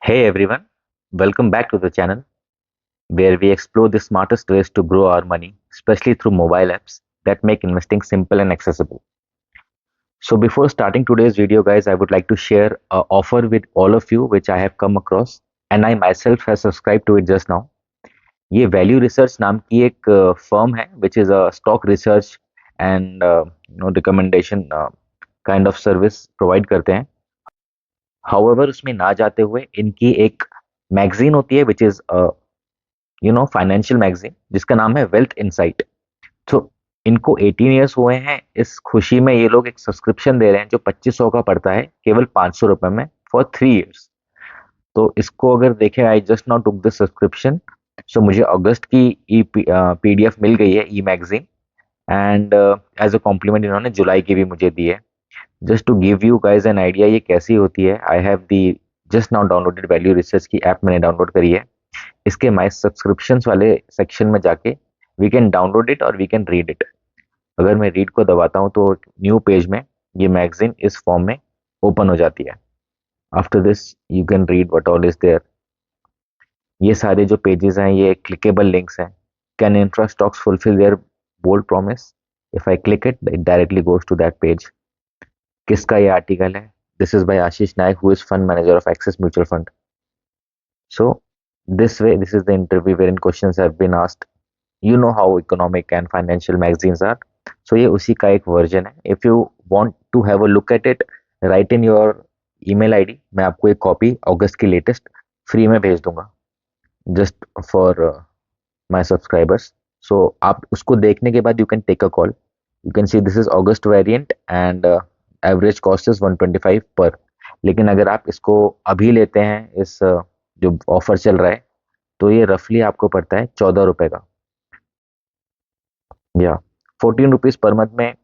Hey everyone, welcome back to the channel where we explore the smartest ways to grow our money, especially through mobile apps that make investing simple and accessible. So before starting today's video guys, I would like to share an offer with all of you which I have come across and I myself have subscribed to it just now. ये value research नाम की एक firm है which is a stock research and recommendation kind of service provide करते हैं. However उसमें ना जाते हुए इनकी एक मैगजीन होती है which is फाइनेंशियल मैगजीन जिसका नाम है वेल्थ इनसाइट. तो इनको 18 ईयर्स हुए हैं. इस खुशी में ये लोग एक सब्सक्रिप्शन दे रहे हैं जो 2500 का पड़ता है केवल 500 रुपए में फॉर 3 ईयर्स. तो इसको अगर देखें, I just not took this subscription. So मुझे अगस्त की ई पीडीएफ मिल गई है, e magazine. And as a compliment इन्होंने जुलाई की भी मुझे दी है. Just to give you guys an idea ये कैसी होती है, I have the just now downloaded value research की ऐप मैंने डाउनलोड करी है. इसके माई सब्सक्रिप्शंस वाले सेक्शन में जाके वी कैन डाउनलोड इट और वी कैन रीड इट. अगर मैं रीड को दबाता हूँ तो न्यू पेज में ये मैगजीन इस फॉर्म में ओपन हो जाती है. After this you can read what all is there. ये सारे जो पेजेस हैं ये क्लिकेबल लिंक्स हैं. Can intra stocks fulfil their bold promise? If I click it directly goes to that page. किसका ये आर्टिकल है? This is by Ashish Nayak who is fund manager of Axis mutual fund. So this way, this is the interview wherein questions have been asked. You know how economic and financial magazines are. So ये उसी का एक version है. If you want to have a look at it, write in your email ID. मैं आपको एक copy अगस्त की latest free में भेज दूंगा just for my subscribers. So आप उसको देखने के बाद you can take a call. You can see this is August variant and average cost is 125 per. लेकिन अगर आप इसको अभी लेते हैं, इस जो ऑफर चल रहा है, तो ये रफली आपको पड़ता है 14 रुपए का, या 14 रुपीज पर मंथ में.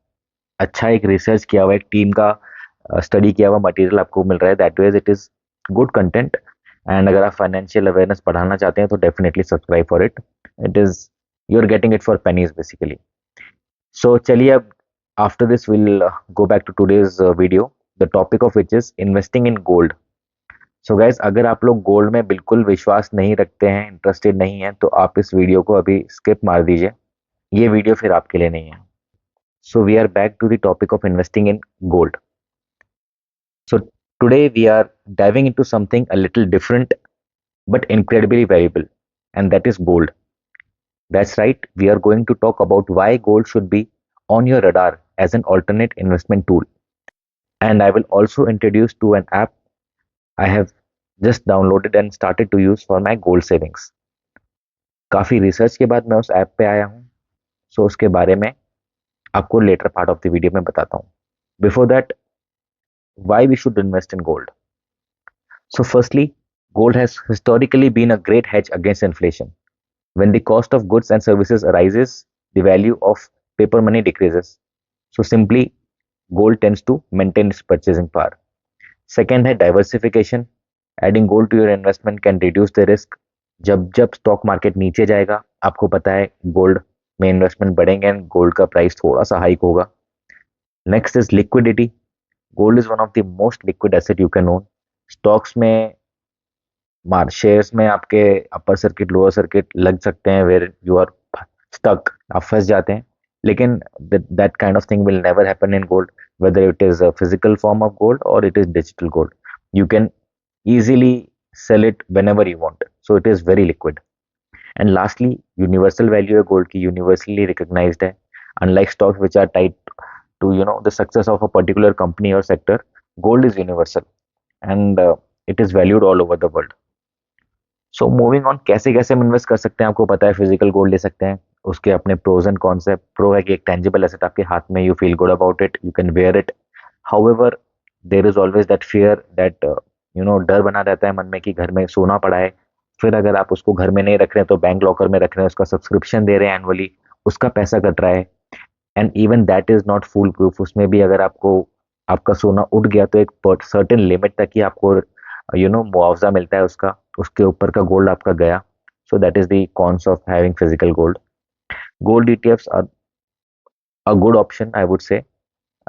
अच्छा एक रिसर्च किया हुआ, एक टीम का स्टडी किया हुआ मटेरियल आपको मिल रहा है. That ways it is good content. And अगर आप फाइनेंशियल अवेयरनेस बढ़ाना चाहते हैं तो definitely subscribe for it. It is you are getting it for pennies basically. So चलिए अब after this will go back to today's video, the topic of which is investing in gold. So guys, अगर आप लोग gold में बिल्कुल विश्वास नहीं रखते हैं, इंटरेस्टेड नहीं हैं, तो आप इस वीडियो को अभी स्किप मार दीजिए. ये वीडियो फिर आपके लिए नहीं है. So we are back to the topic of investing in gold. So today we are diving into something a little different but incredibly valuable, and that is gold. That's right, we are going to talk about why gold should be on your radar as an alternate investment tool. And I will also introduce to an app I have just downloaded and started to use for my gold savings. काफ़ी research के बाद मैं उस app पे आया हूँ. सो उसके बारे में आपको later part of the video में बताता हूँ. Before that, why we should invest in gold? So firstly, gold has historically been a great hedge against inflation. When the cost of goods and services rises, the value of paper money decreases. So simply, gold tends to maintain its purchasing power. Second है diversification. Adding gold to your investment can reduce the risk. जब जब stock market नीचे जाएगा, आपको पता है gold में investment बढ़ेंगे एंड गोल्ड का प्राइस थोड़ा सा हाइक होगा. Next is liquidity. Gold is one of the most liquid asset you can own. Stocks में, शेयर्स में आपके अपर सर्किट लोअर सर्किट लग सकते हैं वेयर यू आर स्टक, आप फंस जाते हैं. लेकिन that kind of thing will never happen in gold, whether it is a physical form of gold और it is digital gold. You can easily sell it whenever you want, so it is very liquid. And lastly, universal value है gold की, universally recognized है. Unlike stocks which are tied to the success of a particular company or sector, gold is universal and it is valued all over the world. So moving on, कैसे कैसे हम invest कर सकते हैं? आपको पता है फिजिकल गोल्ड ले सकते हैं, उसके अपने प्रोज एंड कॉन्स है. प्रो है कि एक टेंजिबल एसेट आपके हाथ में, you feel good about it, you can wear it. However there is always that fear, that डर बना रहता है मन में कि घर में सोना पड़ा है. फिर अगर आप उसको घर में नहीं रख रहे हैं तो बैंक लॉकर में रख रहे हैं, उसका सब्सक्रिप्शन दे रहे हैं एनुअली, उसका पैसा कट रहा है. And even that is not full proof. उसमें भी अगर आपको आपका सोना उठ गया तो एक सर्टेन लिमिट तक ही आपको मुआवजा मिलता है उसका, उसके ऊपर का गोल्ड आपका गया. So that is the cons of having physical gold. Gold ETFs are a good option I would say.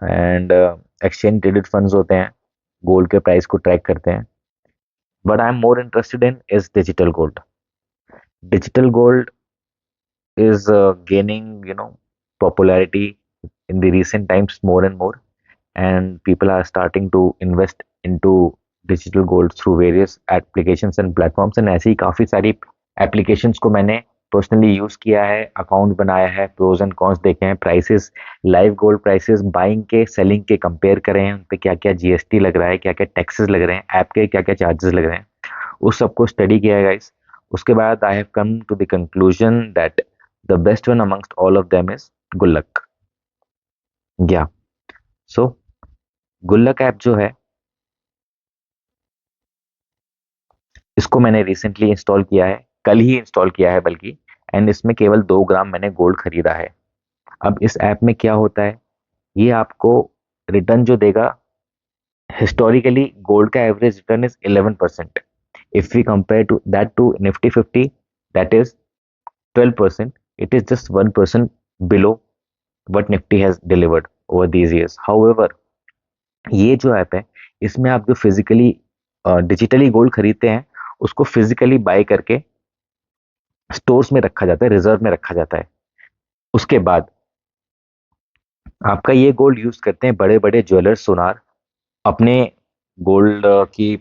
And exchange traded funds होते हैं, गोल्ड के प्राइस को ट्रैक करते हैं. what I'm more interested in is digital gold. Digital gold is gaining, popularity in the recent times more and more, and people are starting to invest into digital gold through various applications and platforms, and ऐसी काफ़ी सारी applications को मैंने personally use किया है, account बनाया है, pros and cons देखे हैं, prices, live gold prices buying के सेलिंग के कंपेयर करे हैं, उन पे क्या क्या जीएसटी लग रहा है, क्या क्या टैक्सेस लग रहे हैं, ऐप के क्या क्या चार्जेस लग रहे हैं, उस सबको स्टडी किया है गाइस। उसके बाद I have come to the conclusion that the best one amongst all of them is Gullak. या सो गुल्लक ऐप जो है, इसको मैंने रिसेंटली इंस्टॉल किया है, कल ही इंस्टॉल किया है बल्कि, एंड इसमें केवल 2 ग्राम मैंने गोल्ड खरीदा है। अब इस ऐप में क्या होता है, ये आपको रिटर्न जो देगा, हिस्टोरिकली गोल्ड का average return is 11%। If we compare to that to Nifty 50, that is 12%। It is just 1% below what Nifty has delivered over these years. However, ये जो ऐप है, इसमें आप जो फिजिकली डिजिटली गोल्ड खरीदते हैं, उसको फिजिकली बाय करके स्टोर्स में रखा जाता है, रिजर्व में रखा जाता है। उसके बाद आपका ये गोल्ड यूज करते हैं बड़े बड़े ज्वेलर्स, सोनार, अपने गोल्ड की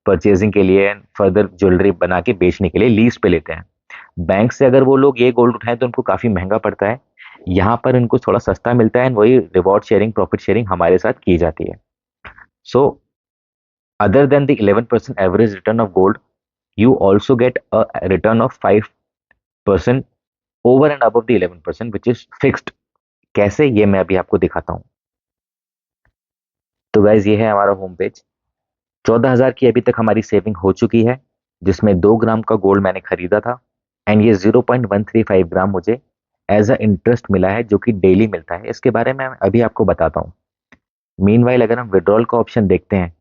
परचेजिंग के लिए, फर्दर ज्वेलरी बना के बेचने के लिए लीज पे लेते हैं। बैंक से अगर वो लोग ये गोल्ड उठाएं तो उनको काफी महंगा पड़ता है, यहाँ पर इनको थोड़ा सस्ता मिलता है, एंड वही रिवॉर्ड शेयरिंग, प्रॉफिट शेयरिंग हमारे साथ की जाती है। सो other than the 11% average return of gold, you also get a return of 5% over and above the 11%, which is fixed। कैसे, ये मैं अभी आपको दिखाता हूँ। तो गाइज, ये है हमारा होम पेज। 14,000 की अभी तक हमारी सेविंग हो चुकी है, जिसमें 2 ग्राम का गोल्ड मैंने खरीदा था, एंड ये 0.135 ग्राम मुझे एज अ इंटरेस्ट मिला है, जो कि डेली मिलता है। इसके बारे में मैं अभी आपको बताता हूँ। मीनवाइल अगर हम विड्रॉल का ऑप्शन देखते हैं,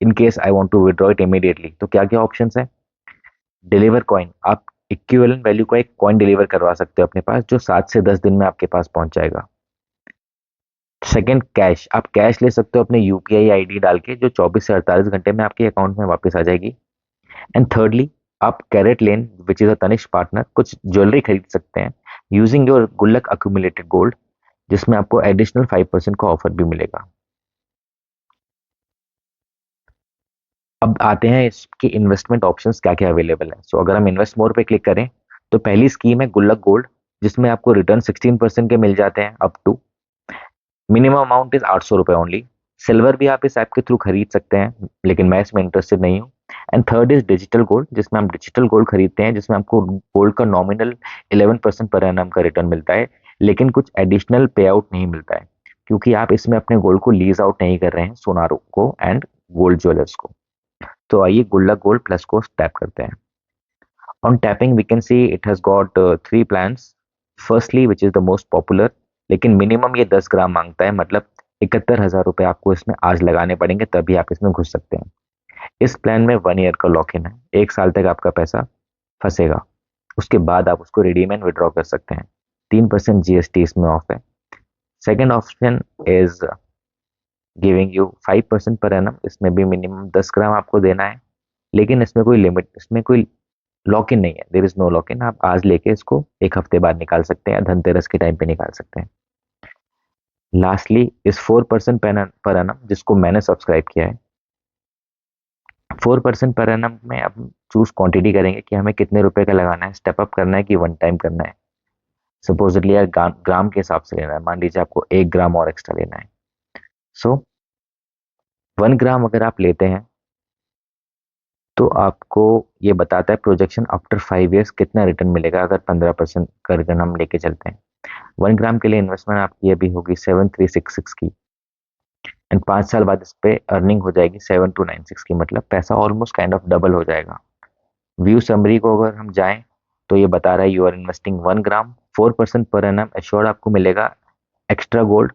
in case I want to withdraw it immediately, तो क्या क्या ऑप्शंस हैं। डिलीवर कॉइन, आप इक्विवेलेंट वैल्यू का एक कॉइन डिलीवर करवा सकते हो अपने पास, जो 7 से 10 दिन में आपके पास पहुंच जाएगा। सेकंड, कैश, आप कैश ले सकते हो अपने यूपीआई आईडी डाल के, जो 24 से 48 घंटे में आपके अकाउंट में वापस आ जाएगी। एंड थर्डली, आप CaratLane which is a Tanishq partner, कुछ ज्वेलरी खरीद सकते हैं using your Gullak accumulated gold, जिसमें आपको एडिशनल 5% का ऑफर भी मिलेगा। अब आते हैं इसके इन्वेस्टमेंट ऑप्शंस क्या क्या अवेलेबल है। सो अगर हम इन्वेस्ट मोर पे क्लिक करें, तो पहली स्कीम है गुल्लक गोल्ड, जिसमें आपको रिटर्न 16% के मिल जाते हैं up to, minimum amount is 800 रुपये ओनली। सिल्वर भी आप इस ऐप के थ्रू खरीद सकते हैं, लेकिन मैं इसमें इंटरेस्टेड नहीं हूँ। And third is digital gold, जिसमें हम डिजिटल गोल्ड खरीदते हैं, जिसमें आपको गोल्ड का नॉमिनल 11% पर एनम का रिटर्न मिलता है, लेकिन कुछ एडिशनल पे आउट नहीं मिलता है, क्योंकि आप इसमें अपने गोल्ड को लीज आउट नहीं कर रहे हैं सोनारों को एंड गोल्ड ज्वेलर्स को। तो आइए गुल्लक गोल्ड प्लस को टैप करते हैं। On tapping, we can see it has got 3 plans. Firstly, which is the most popular, लेकिन मिनिमम ये 10 ग्राम मांगता है, मतलब 71,000 रुपये आपको इसमें आज लगाने पड़ेंगे, तभी आप इसमें घुस सकते हैं। इस प्लान में 1 ईयर का लॉक इन है, 1 साल तक आपका पैसा फंसेगा, उसके बाद आप उसको रिडीम एंड विड्रॉ कर सकते हैं। 3% जीएसटी इसमें ऑफ है। Second option is giving you 5% per annum, इसमें भी मिनिमम 10 ग्राम आपको देना है, लेकिन इसमें कोई लिमिट, इसमें कोई लॉक इन नहीं है, there is no lock in. आप आज लेके इसको एक हफ्ते बाद निकाल सकते हैं, या धनतेरस के टाइम पे निकाल सकते हैं। लास्टली इस 4% पर एनम, जिसको मैंने सब्सक्राइब किया है। 4% पर एनम में अब चूज क्वांटिटी करेंगे कि हमें कितने रुपए का लगाना है, स्टेप अप करना है कि वन टाइम करना है। सपोजिटली यार ग्राम के हिसाब से लेना है, मान लीजिए आपको 1 ग्राम और एक्स्ट्रा लेना है। सो 1 ग्राम अगर आप लेते हैं, तो आपको ये बताता है प्रोजेक्शन आफ्टर 5 ईयर्स कितना रिटर्न मिलेगा, अगर 15% का रिटर्न हम लेके चलते हैं। 1 ग्राम के लिए इन्वेस्टमेंट आपकी अभी होगी 7366 की, एंड 5 साल बाद इस पे अर्निंग हो जाएगी 7296 की, मतलब पैसा ऑलमोस्ट काइंड ऑफ डबल हो जाएगा। व्यू समरी को अगर हम जाएं, तो ये बता रहा है you are investing 1 gram, 4% per annum assured आपको मिलेगा, extra gold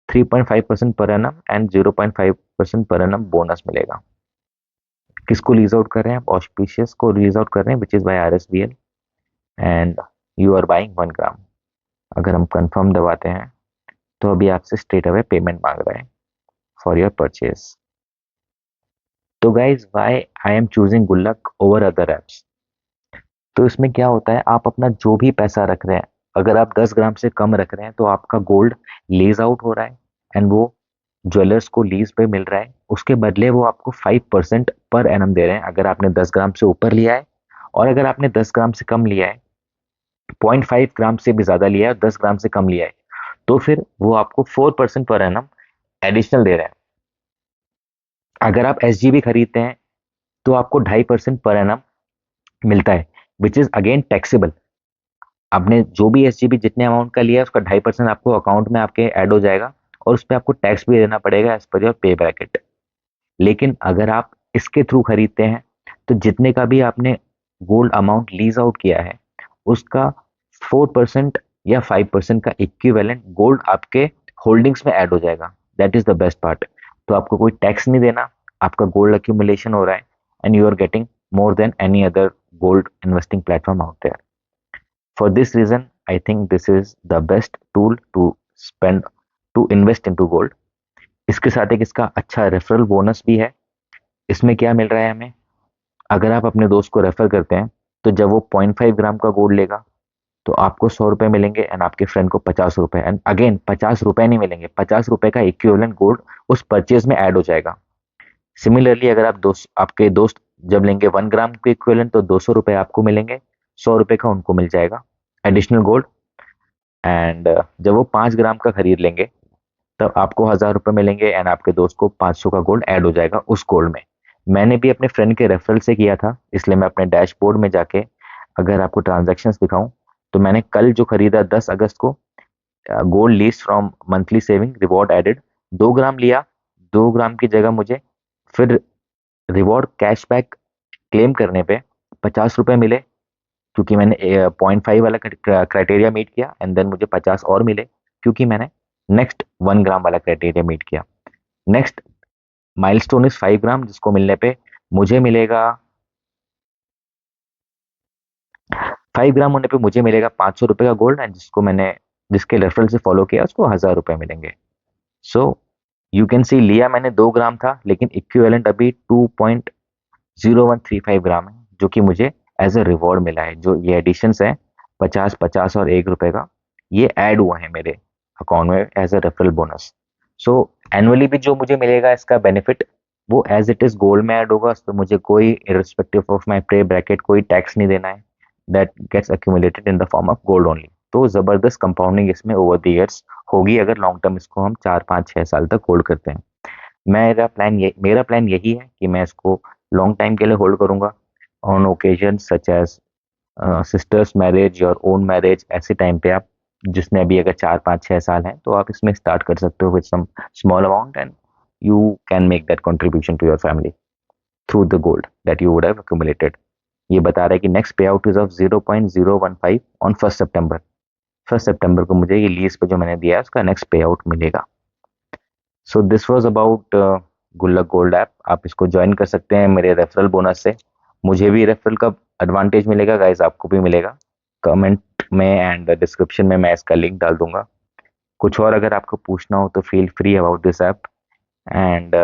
3.5% per annum, and 0.5% per annum bonus मिलेगा। किसको लीज आउट कर रहे हैं आप, ऑस्पिशियस को लीज आउट कर रहे हैं, which is by RSBL, and you are buying 1 gram. अगर हम कंफर्म दबाते हैं, तो अभी आपसे स्ट्रेट अवे पेमेंट मांग रहा है फॉर योर परचेज। तो guys why I am choosing गुल्लक ओवर अदर एप्स? तो इसमें क्या होता है, आप अपना जो भी पैसा रख रहे हैं, अगर आप 10 ग्राम से कम रख रहे हैं तो आपका गोल्ड लीज आउट हो रहा है, एंड वो ज्वेलर्स को लीज पे मिल रहा है। उसके बदले वो आपको 5% पर एनम दे रहे हैं अगर आपने 10 ग्राम से ऊपर लिया है। और अगर आपने 10 ग्राम से कम लिया है, 0.5 ग्राम से भी ज्यादा लिया है और 10 ग्राम से कम लिया है, तो फिर वो आपको 4% पर एनम एडिशनल दे रहा है। अगर आप एस खरीदते हैं तो आपको 2.5% पर एनम मिलता है, विच इज अगेन टैक्सेबल। आपने जो भी एस जितने अमाउंट का लिया है उसका 2.5% आपको अकाउंट में आपके ऐड हो जाएगा, और उस पर आपको टैक्स भी देना पड़ेगा एज पर योर पे ब्रैकेट। लेकिन अगर आप इसके थ्रू खरीदते हैं तो जितने का भी आपने गोल्ड अमाउंट लीज आउट किया है, उसका 4% या 5% का इक्विवेलेंट गोल्ड आपके होल्डिंग्स में ऐड हो जाएगा। That is the best part. तो आपको कोई टैक्स नहीं देना, आपका गोल्ड अक्यूमुलेशन हो रहा है, and you are getting more than any other gold investing platform out there. For this reason, I think this is the best tool to spend to invest into gold. इसके साथ एक इसका अच्छा referral bonus भी है। इसमें क्या मिल रहा है हमें, अगर आप अपने दोस्त को रेफर करते हैं तो जब वो 0.5 ग्राम का गोल्ड लेगा तो आपको 100 रुपए मिलेंगे, एंड आपके फ्रेंड को 50 रुपए, एंड अगेन 50 रुपए नहीं मिलेंगे, 50 रुपए का इक्विवेलेंट गोल्ड उस परचेज में ऐड हो जाएगा। सिमिलरली अगर आप दोस्त आपके दोस्त जब लेंगे 1 ग्राम के इक्विवेलेंट तो 200 रुपए आपको मिलेंगे, 100 रुपए का उनको मिल जाएगा एडिशनल गोल्ड। एंड जब वो 5 ग्राम का खरीद लेंगे तब आपको 1000 रुपये मिलेंगे, एंड आपके दोस्त को 500 का गोल्ड ऐड हो जाएगा उस गोल्ड में। मैंने भी अपने फ्रेंड के रेफरल से किया था, इसलिए मैं अपने डैशबोर्ड में जाके अगर आपको ट्रांजैक्शंस दिखाऊं, तो मैंने कल जो खरीदा 10 अगस्त को, gold lease from monthly saving reward added, 2 gram लिया। 2 ग्राम की जगह मुझे फिर रिवॉर्ड कैशबैक क्लेम करने पे 50 रुपये मिले, क्योंकि मैंने 0.5 वाला क्राइटेरिया मीट किया, एंड देन मुझे 50 और मिले क्योंकि मैंने नेक्स्ट 1 ग्राम वाला क्राइटेरिया मीट किया। नेक्स्ट माइलस्टोन इज 5 ग्राम, जिसको मिलने पे मुझे मिलेगा 5 ग्राम होने पे मुझे मिलेगा 500 रुपये का गोल्ड, एंड जिसके रेफरल से फॉलो किया उसको 1000 रुपये मिलेंगे। सो यू कैन सी, लिया मैंने 2 ग्राम था, लेकिन इक्विवेलेंट अभी 2.0135 ग्राम है, जो कि मुझे एज अ रिवॉर्ड मिला है। जो ये एडिशंस है 50, 50 और 1 रुपए का, ये ऐड हुआ है मेरे अकाउंट में as a referral bonus. So annually भी जो मुझे मिलेगा इसका बेनिफिट, वो एज इट इज गोल्ड में ऐड होगा, उस पर मुझे कोई इररिस्पेक्टिव ऑफ माई पे ब्रैकेट कोई टैक्स नहीं देना है। That gets accumulated in the form of gold only. तो जबरदस्त कंपाउंडिंग इसमें ओवर द ईयर्स होगी अगर लॉन्ग टर्म इसको हम 4, 5, 6 साल तक होल्ड करते हैं। मेरा प्लान यही है कि मैं इसको लॉन्ग टाइम के लिए होल्ड करूंगा, on occasion such as sisters marriage, your own marriage, ऐसे टाइम पे आप, जिसमें अभी अगर 4, 5, 6 साल हैं, तो आप इसमें स्टार्ट कर सकते हो with some small amount, and you can make that contribution to your family through the gold that you would have accumulated। ये बता रहा है कि next payout is of 0.015 on 1 सितंबर। 1 सितंबर को मुझे ये लीज पे जो मैंने दिया है उसका नेक्स्ट पे आउट मिलेगा। सो दिस वाज अबाउट गुल्लक गोल्ड ऐप। आप इसको ज्वाइन कर सकते हैं मेरे रेफरल बोनस से। मुझे भी रेफरल का एडवांटेज मिलेगा गाइस, आपको भी मिलेगा। कमेंट में एंड डिस्क्रिप्शन में मैं इसका लिंक डाल दूंगा। कुछ और अगर आपको पूछना हो तो feel free about this app. And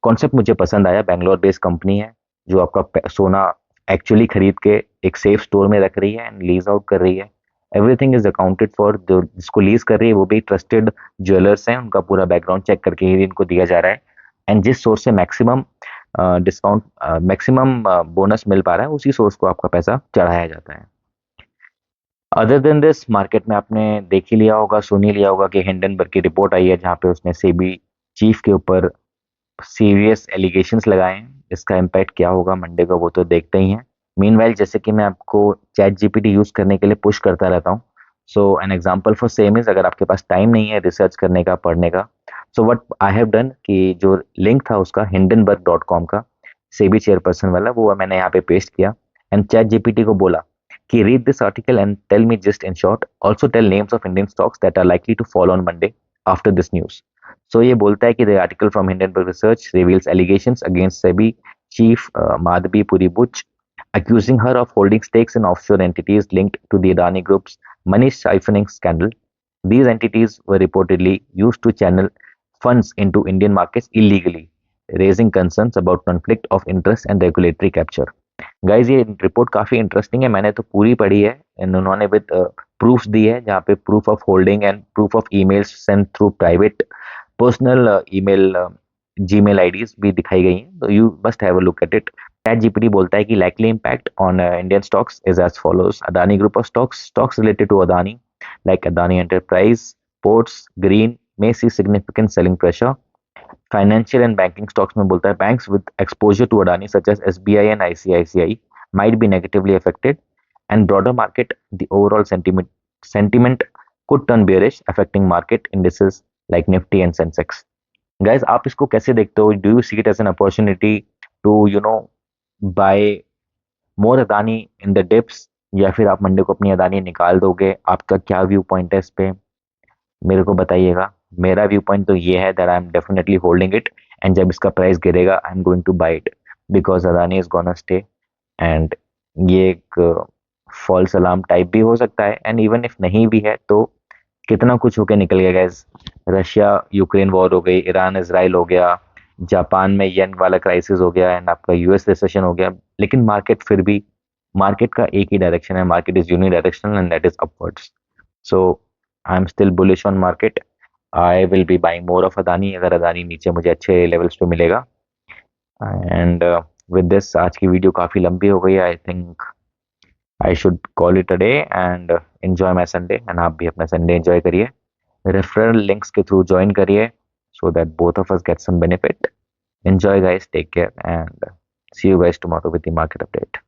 concept मुझे पसंद आया। बैंगलोर बेस्ड कंपनी है जो आपका सोना एक्चुअली खरीद के एक सेफ स्टोर में रख रही है एंड लीज आउट कर रही है। Everything is accounted for. जो जिसको लीज कर रही है वो भी ट्रस्टेड ज्वेलर्स हैं, उनका पूरा बैकग्राउंड चेक करके ही इनको दिया जा रहा है। एंड जिस सोर्स से मैक्सिमम डिस्काउंट मैक्सिमम बोनस मिल पा रहा है, उसी सोर्स को आपका पैसा चढ़ाया जाता है। अदर देन दिस, मार्केट में आपने देख ही लिया होगा, सुन ही लिया होगा कि हिंडनबर्ग की रिपोर्ट आई है जहाँ पे उसने सेबी चीफ के ऊपर सीरियस एलिगेशंस लगाए हैं। इसका इम्पैक्ट क्या होगा मंडे को, वो तो देखते ही हैं। मीनवाइल, जैसे कि मैं आपको चैट जीपीटी यूज करने के लिए पुश करता रहता हूँ, so an example for same is, अगर आपके पास टाइम नहीं है रिसर्च करने का, पढ़ने का, so what I have done कि जो लिंक था उसका hindenburg.com का, सेबी चेयरपर्सन वाला, वो मैंने यहाँ पे पेस्ट किया एंड चैट जीपीटी को बोला कि read this article and tell me just in short, also tell names of Indian stocks that are likely to follow on Monday after this news. So ये बोलता है कि the article from Hindenburg research reveals allegations against SEBI chief Madhavi Puri Buch, accusing her of holding stakes in offshore entities linked to the Adani Group's money siphoning scandal. These entities were reportedly used to channel funds into Indian markets illegally. raising concerns about conflict of interest and regulatory capture. Guys ये report काफी interesting है, मैंने तो पूरी पढ़ी है। उन्होंने with proofs दी है, जहाँ पे proof of holding and proof of emails send through private personal email Gmail IDs भी दिखाई गई हैं, तो you must have a look at it. ChatGPT बोलता है कि likely impact on Indian stocks is as follows: Adani Group of stocks related to Adani like Adani Enterprise, Ports, Green may see significant selling pressure. Financial and banking stocks में बोलता है banks with exposure to Adani such as SBI and ICICI might be negatively affected, and broader market, the overall sentiment could turn bearish, affecting market indices like Nifty and Sensex. Guys, आप इसको कैसे देखते हो? Do you see it as an opportunity to buy more Adani in the dips, या फिर आप Monday को अपनी अदानी निकाल दोगे? आपका क्या व्यू पॉइंट है इस पे, मेरे को बताइएगा। मेरा व्यू पॉइंट तो ये है that I am definitely holding it, and जब इसका प्राइस गिरेगा I am going to buy it because Adani is gonna stay. And ये एक फॉल्स अलार्म टाइप भी हो सकता है, एंड इवन इफ नहीं भी है तो कितना कुछ होके निकल गया गैस। रशिया यूक्रेन वॉर हो गई, ईरान इसराइल हो गया, जापान में येन वाला क्राइसिस हो गया, एंड आपका यूएस रिसेशन हो गया, लेकिन मार्केट फिर भी, मार्केट का एक ही डायरेक्शन है, market is unidirectional and that is upwards. So I am still bullish on market. I will be buying more of Adani अगर अदानी नीचे मुझे अच्छे लेवल्स पे मिलेगा। एंड विद दिस आज की वीडियो काफ़ी लंबी हो गई है, I think I should call it a day and enjoy my Sunday. And आप भी अपना संडे एंजॉय करिए, रेफरल लिंक्स के थ्रू ज्वाइन करिए so that both of us get some benefit. Enjoy guys, take care, and see you guys tomorrow with the market update.